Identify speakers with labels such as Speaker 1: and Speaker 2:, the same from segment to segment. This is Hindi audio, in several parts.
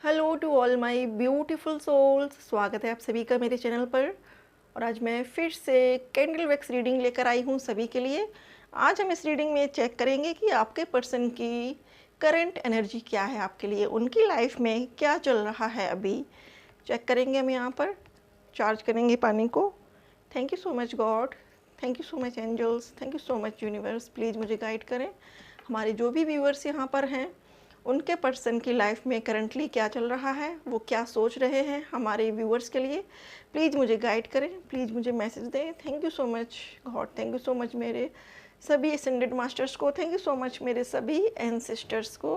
Speaker 1: Hello to all my beautiful souls. स्वागत है आप सभी का मेरे चैनल पर। और आज मैं फिर से कैंडल वैक्स रीडिंग लेकर आई हूँ सभी के लिए। आज हम इस रीडिंग में चेक करेंगे कि आपके पर्सन की करंट एनर्जी क्या है, आपके लिए उनकी लाइफ में क्या चल रहा है अभी। चेक करेंगे हम यहाँ पर, चार्ज करेंगे पानी को। Thank you so much God, thank you so much angels, thank you so much universe. Please मुझे गाइड करें। हमारे जो भी व्यूअर्स यहाँ पर हैं उनके पर्सन की लाइफ में करंटली क्या चल रहा है, वो क्या सोच रहे हैं हमारे व्यूअर्स के लिए। प्लीज़ मुझे गाइड करें, प्लीज़ मुझे मैसेज दें। Thank you so much God, thank you so much मेरे सभी असेंडेड मास्टर्स को, थैंक यू सो मच मेरे सभी एंसेस्टर्स को,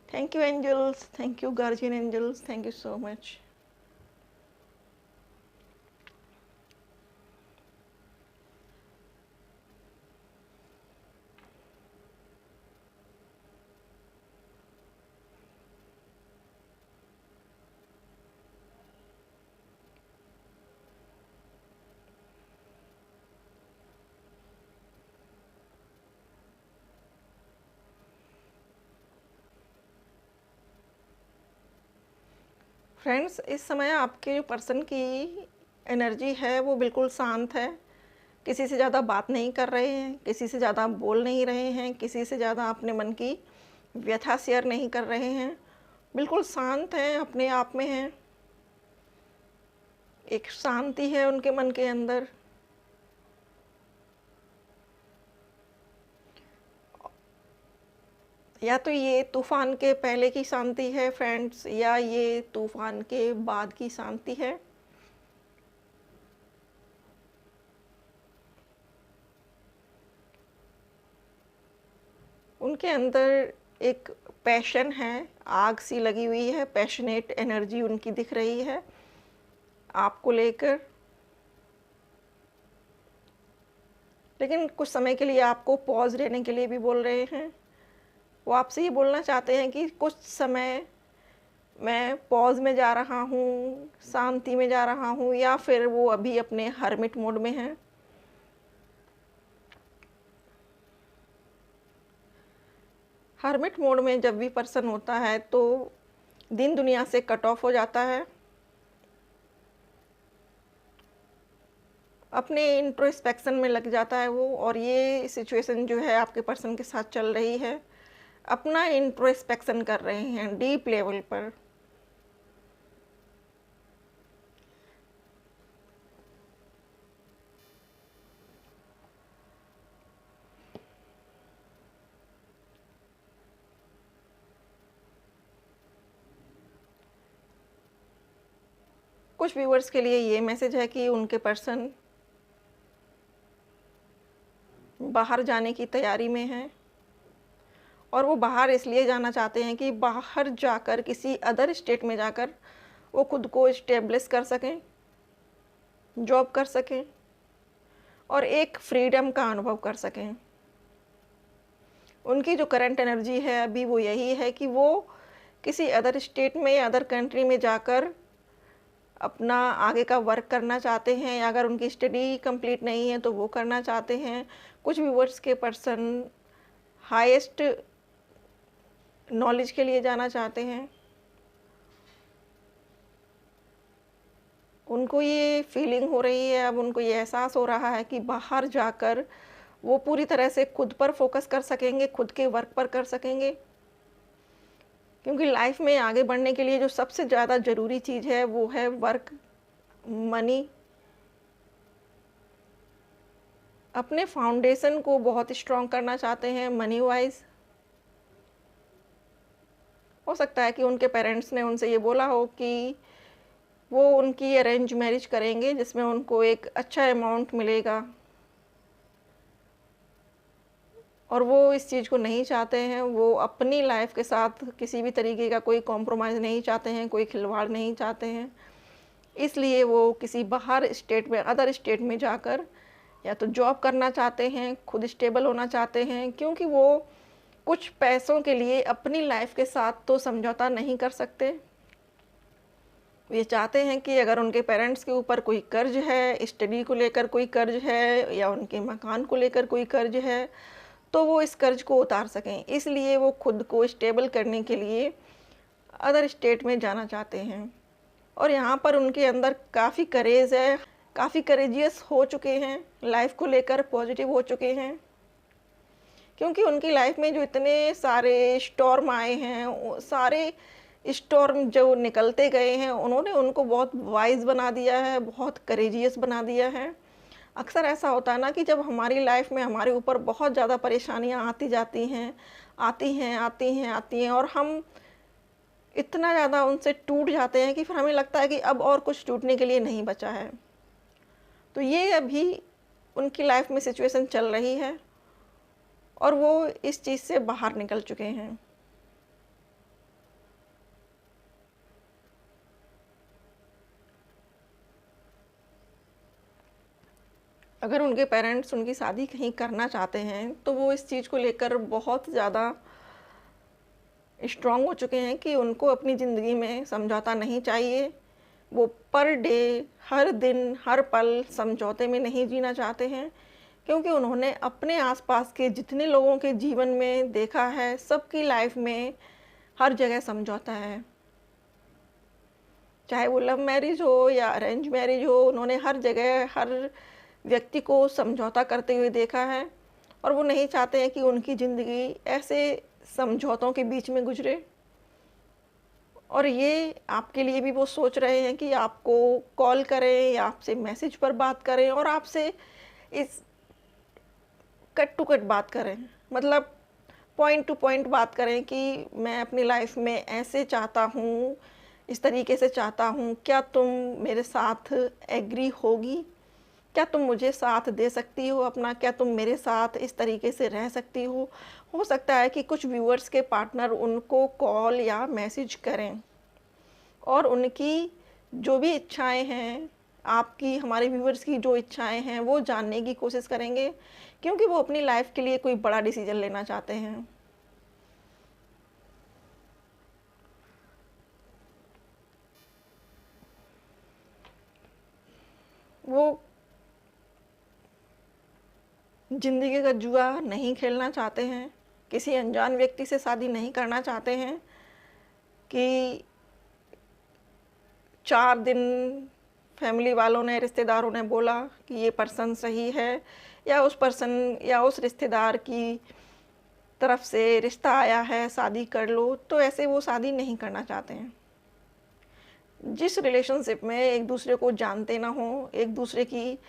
Speaker 1: thank you angels, thank you guardian angels, thank you so much. Friends, इस समय आपके जो पर्सन की एनर्जी है वो बिल्कुल शांत है। किसी से ज़्यादा बात नहीं कर रहे हैं, किसी से ज़्यादा बोल नहीं रहे हैं, किसी से ज़्यादा अपने मन की व्यथा शेयर नहीं कर रहे हैं। बिल्कुल शांत हैं, अपने आप में हैं। एक शांति है उनके मन के अंदर। या तो ये तूफान के पहले की शांति है फ्रेंड्स, या ये तूफान के बाद की शांति है। उनके अंदर एक पैशन है, आग सी लगी हुई है, पैशनेट एनर्जी उनकी दिख रही है आपको लेकर। लेकिन कुछ समय के लिए आपको पॉज लेने के लिए भी बोल रहे हैं। वो आपसे ये बोलना चाहते हैं कि कुछ समय मैं पॉज में जा रहा हूँ, शांति में जा रहा हूँ, या फिर वो अभी अपने हर्मिट मोड में हैं। हर्मिट मोड में जब भी पर्सन होता है तो दिन दुनिया से कट ऑफ हो जाता है, अपने इंट्रोस्पेक्शन में लग जाता है वो। और ये सिचुएशन जो है आपके पर्सन के साथ चल रही है, अपना इंट्रोस्पेक्शन कर रहे हैं डीप लेवल पर। कुछ व्यूअर्स के लिए ये मैसेज है कि उनके पर्सन बाहर जाने की तैयारी में हैं। और वो बाहर इसलिए जाना चाहते हैं कि बाहर जाकर, किसी अदर स्टेट में जाकर वो खुद को इस्टेब्लिश कर सकें, जॉब कर सकें और एक फ्रीडम का अनुभव कर सकें। उनकी जो करंट एनर्जी है अभी वो यही है कि वो किसी अदर स्टेट में या अदर कंट्री में जाकर अपना आगे का वर्क करना चाहते हैं, या अगर उनकी स्टडी कंप्लीट नहीं है तो वो करना चाहते हैं। कुछ व्यूअर्स के पर्सन हाईएस्ट नॉलेज के लिए जाना चाहते हैं। उनको ये फीलिंग हो रही है, अब उनको ये एहसास हो रहा है कि बाहर जाकर वो पूरी तरह से खुद पर फोकस कर सकेंगे, खुद के वर्क पर कर सकेंगे। क्योंकि लाइफ में आगे बढ़ने के लिए जो सबसे ज़्यादा ज़रूरी चीज़ है वो है वर्क, मनी। अपने फाउंडेशन को बहुत स्ट्रॉन्ग करना चाहते हैं मनी वाइज। हो सकता है कि उनके पेरेंट्स ने उनसे ये बोला हो कि वो उनकी अरेंज मैरिज करेंगे जिसमें उनको एक अच्छा अमाउंट मिलेगा, और वो इस चीज़ को नहीं चाहते हैं। वो अपनी लाइफ के साथ किसी भी तरीके का कोई कॉम्प्रोमाइज़ नहीं चाहते हैं, कोई खिलवाड़ नहीं चाहते हैं। इसलिए वो किसी बाहर स्टेट में, अदर स्टेट में जाकर या तो जॉब करना चाहते हैं, खुद स्टेबल होना चाहते हैं। क्योंकि वो कुछ पैसों के लिए अपनी लाइफ के साथ तो समझौता नहीं कर सकते। ये चाहते हैं कि अगर उनके पेरेंट्स के ऊपर कोई कर्ज है, स्टडी को लेकर कोई कर्ज है, या उनके मकान को लेकर कोई कर्ज है, तो वो इस कर्ज को उतार सकें। इसलिए वो खुद को स्टेबल करने के लिए अदर स्टेट में जाना चाहते हैं। और यहाँ पर उनके अंदर काफ़ी करेज है, काफ़ी करेजियस हो चुके हैं, लाइफ को लेकर पॉजिटिव हो चुके हैं, क्योंकि उनकी लाइफ में जो इतने सारे स्टॉर्म आए हैं, वो सारे स्टॉर्म जो निकलते गए हैं, उन्होंने उनको बहुत वाइज बना दिया है, बहुत करेजियस बना दिया है। अक्सर ऐसा होता है ना कि जब हमारी लाइफ में हमारे ऊपर बहुत ज़्यादा परेशानियां आती जाती हैं, आती हैं, आती हैं, आती हैं, और हम इतना ज़्यादा उनसे टूट जाते हैं कि फिर हमें लगता है कि अब और कुछ टूटने के लिए नहीं बचा है। तो ये अभी उनकी लाइफ में सिचुएशन चल रही है और वो इस चीज़ से बाहर निकल चुके हैं। अगर उनके पेरेंट्स उनकी शादी कहीं करना चाहते हैं तो वो इस चीज़ को लेकर बहुत ज़्यादा स्ट्रांग हो चुके हैं कि उनको अपनी ज़िंदगी में समझौता नहीं चाहिए। वो पर डे, हर दिन, हर पल समझौते में नहीं जीना चाहते हैं, क्योंकि उन्होंने अपने आसपास के जितने लोगों के जीवन में देखा है, सबकी लाइफ में हर जगह समझौता है। चाहे वो लव मैरिज हो या अरेंज मैरिज हो, उन्होंने हर जगह हर व्यक्ति को समझौता करते हुए देखा है, और वो नहीं चाहते हैं कि उनकी ज़िंदगी ऐसे समझौतों के बीच में गुजरे। और ये आपके लिए भी वो सोच रहे हैं कि आपको कॉल करें या आपसे मैसेज पर बात करें और आपसे इस कट टू कट बात करें, मतलब पॉइंट टू पॉइंट बात करें कि मैं अपनी लाइफ में ऐसे चाहता हूँ, इस तरीके से चाहता हूँ, क्या तुम मेरे साथ एग्री होगी? क्या तुम मुझे साथ दे सकती हो अपना? क्या तुम मेरे साथ इस तरीके से रह सकती हो सकता है कि कुछ व्यूअर्स के पार्टनर उनको कॉल या मैसेज करें और उनकी जो भी इच्छाएं हैं, आपकी, हमारे व्यूअर्स की जो इच्छाएं हैं, वो जानने की कोशिश करेंगे, क्योंकि वो अपनी लाइफ के लिए कोई बड़ा डिसीजन लेना चाहते हैं। वो ज़िंदगी का जुआ नहीं खेलना चाहते हैं, किसी अनजान व्यक्ति से शादी नहीं करना चाहते हैं कि 4 दिन फैमिली वालों ने, रिश्तेदारों ने बोला कि ये पर्सन सही है, या उस पर्सन या उस रिश्तेदार की तरफ से रिश्ता आया है, शादी कर लो, तो ऐसे वो शादी नहीं करना चाहते हैं। जिस रिलेशनशिप में एक दूसरे को जानते ना हो, एक दूसरे की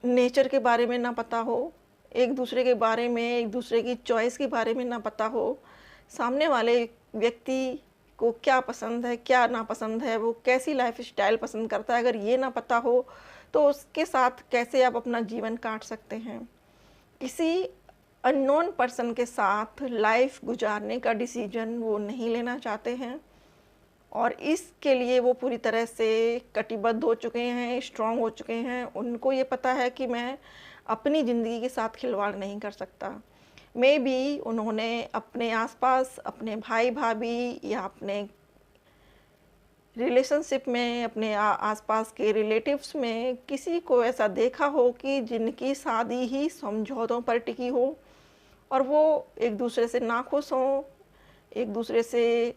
Speaker 1: नेचर के बारे में ना पता हो, एक दूसरे के बारे में, एक दूसरे की चॉइस के बारे में ना पता हो, सामने वाले व्यक्ति को क्या पसंद है, क्या नापसंद है, वो कैसी लाइफ स्टाइल पसंद करता है, अगर ये ना पता हो तो उसके साथ कैसे आप अपना जीवन काट सकते हैं। किसी अननोन पर्सन के साथ लाइफ गुजारने का डिसीजन वो नहीं लेना चाहते हैं, और इसके लिए वो पूरी तरह से कटिबद्ध हो चुके हैं, स्ट्रांग हो चुके हैं। उनको ये पता है कि मैं अपनी ज़िंदगी के साथ खिलवाड़ नहीं कर सकता। मे बी उन्होंने अपने आसपास, अपने भाई भाभी या अपने रिलेशनशिप में, अपने आसपास के रिलेटिव्स में किसी को ऐसा देखा हो कि जिनकी शादी ही समझौतों पर टिकी हो, और वो एक दूसरे से नाखुश हों, एक दूसरे से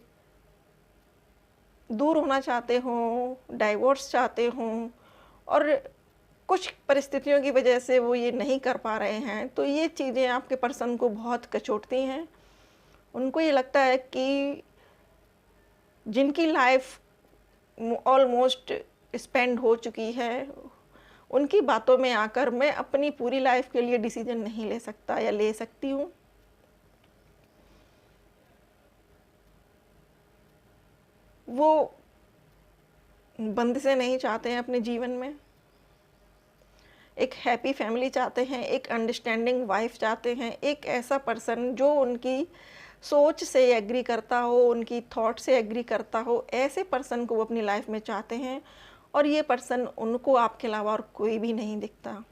Speaker 1: दूर होना चाहते हों, डाइवोर्स चाहते हों, और कुछ परिस्थितियों की वजह से वो ये नहीं कर पा रहे हैं, तो ये चीज़ें आपके पर्सन को बहुत कचोटती हैं। उनको ये लगता है कि जिनकी लाइफ ऑलमोस्ट स्पेंड हो चुकी है, उनकी बातों में आकर मैं अपनी पूरी लाइफ के लिए डिसीजन नहीं ले सकता या ले सकती हूँ। वो बंदिशें नहीं चाहते हैं अपने जीवन में, एक हैप्पी फैमिली चाहते हैं, एक अंडरस्टैंडिंग वाइफ चाहते हैं, एक ऐसा पर्सन जो उनकी सोच से एग्री करता हो, उनकी थॉट से एग्री करता हो, ऐसे पर्सन को वो अपनी लाइफ में चाहते हैं, और ये पर्सन उनको आपके अलावा और कोई भी नहीं दिखता।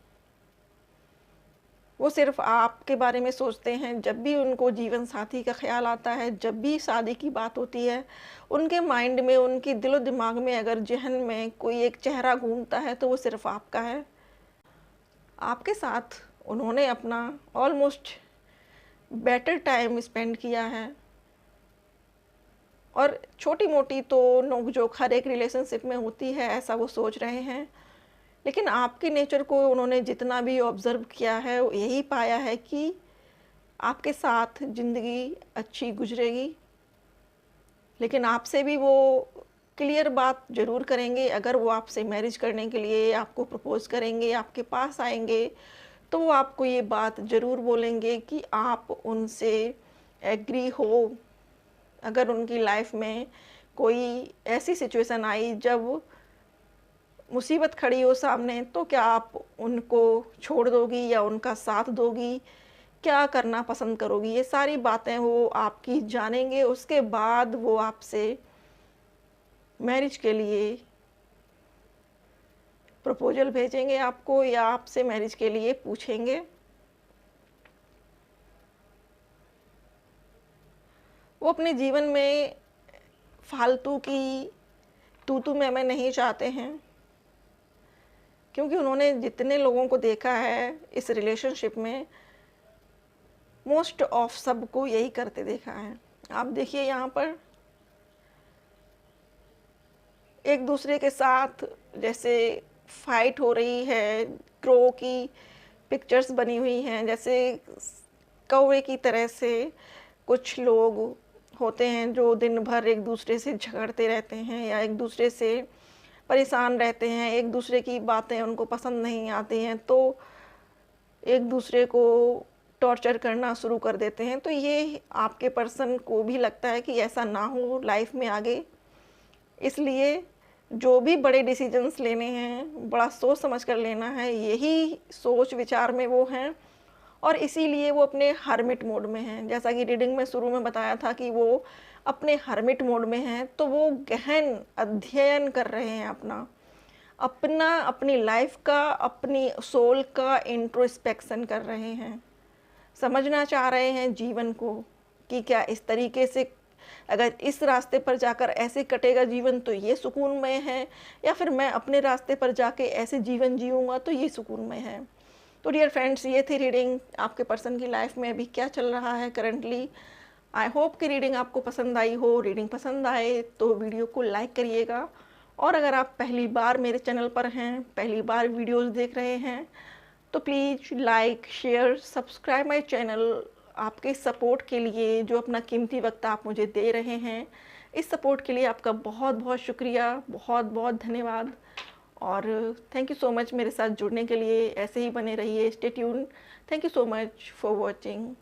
Speaker 1: वो सिर्फ आपके बारे में सोचते हैं। जब भी उनको जीवन साथी का ख्याल आता है, जब भी शादी की बात होती है, उनके माइंड में, उनके दिलो दिमाग में अगर जहन में कोई एक चेहरा घूमता है तो वो सिर्फ आपका है। आपके साथ उन्होंने अपना ऑलमोस्ट बेटर टाइम स्पेंड किया है, और छोटी मोटी तो नोक-झोंक हर एक रिलेशनशिप में होती है, ऐसा वो सोच रहे हैं। लेकिन आपके नेचर को उन्होंने जितना भी ऑब्ज़र्व किया है, वो यही पाया है कि आपके साथ ज़िंदगी अच्छी गुज़रेगी। लेकिन आपसे भी वो क्लियर बात ज़रूर करेंगे। अगर वो आपसे मैरिज करने के लिए आपको प्रपोज़ करेंगे, आपके पास आएँगे, तो वो आपको ये बात ज़रूर बोलेंगे कि आप उनसे एग्री हो। अगर उनकी लाइफ़ में कोई ऐसी सिचुएशन आई जब मुसीबत खड़ी हो सामने, तो क्या आप उनको छोड़ दोगी या उनका साथ दोगी? क्या करना पसंद करोगी? ये सारी बातें वो आपकी जानेंगे, उसके बाद वो आपसे मैरिज के लिए प्रपोज़ल भेजेंगे आपको या आपसे मैरिज के लिए पूछेंगे। वो अपने जीवन में फालतू की तू-तू मैं-मैं नहीं चाहते हैं, क्योंकि उन्होंने जितने लोगों को देखा है इस रिलेशनशिप में, मोस्ट ऑफ सबको यही करते देखा है। आप देखिए यहाँ पर एक दूसरे के साथ जैसे फाइट हो रही है, क्रो की पिक्चर्स बनी हुई हैं, जैसे कौवे की तरह से कुछ लोग होते हैं जो दिन भर एक दूसरे से झगड़ते रहते हैं या एक दूसरे से परेशान रहते हैं, एक दूसरे की बातें उनको पसंद नहीं आती हैं, तो एक दूसरे को टॉर्चर करना शुरू कर देते हैं। तो ये आपके पर्सन को भी लगता है कि ऐसा ना हो लाइफ में आगे, इसलिए जो भी बड़े डिसीजंस लेने हैं, बड़ा सोच समझ कर लेना है, यही सोच विचार में वो हैं और इसीलिए वो अपने हर्मिट मोड में हैं। जैसा कि रीडिंग में शुरू में बताया था कि वो अपने हर्मिट मोड में हैं, तो वो गहन अध्ययन कर रहे हैं अपनी लाइफ का, अपनी सोल का इंट्रोस्पेक्शन कर रहे हैं। समझना चाह रहे हैं जीवन को कि क्या इस तरीके से अगर इस रास्ते पर जाकर ऐसे कटेगा जीवन तो ये सुकूनमय है, या फिर मैं अपने रास्ते पर जाके ऐसे जीवन जीऊँगा तो ये सुकूनमय है। तो डियर फ्रेंड्स, ये थी रीडिंग। आपके पर्सन की लाइफ में अभी क्या चल रहा है करंटली। आई होप कि रीडिंग आपको पसंद आई हो। रीडिंग पसंद आए तो वीडियो को लाइक करिएगा, और अगर आप पहली बार मेरे चैनल पर हैं, पहली बार वीडियोज़ देख रहे हैं, तो please like, share, subscribe my channel. आपके सपोर्ट के लिए, जो अपना कीमती वक्त आप मुझे दे रहे हैं, इस सपोर्ट के लिए आपका बहुत बहुत शुक्रिया, बहुत बहुत धन्यवाद। और थैंक यू सो मच मेरे साथ जुड़ने के लिए। ऐसे ही बने रहिए, stay tune. Thank you so much for watching.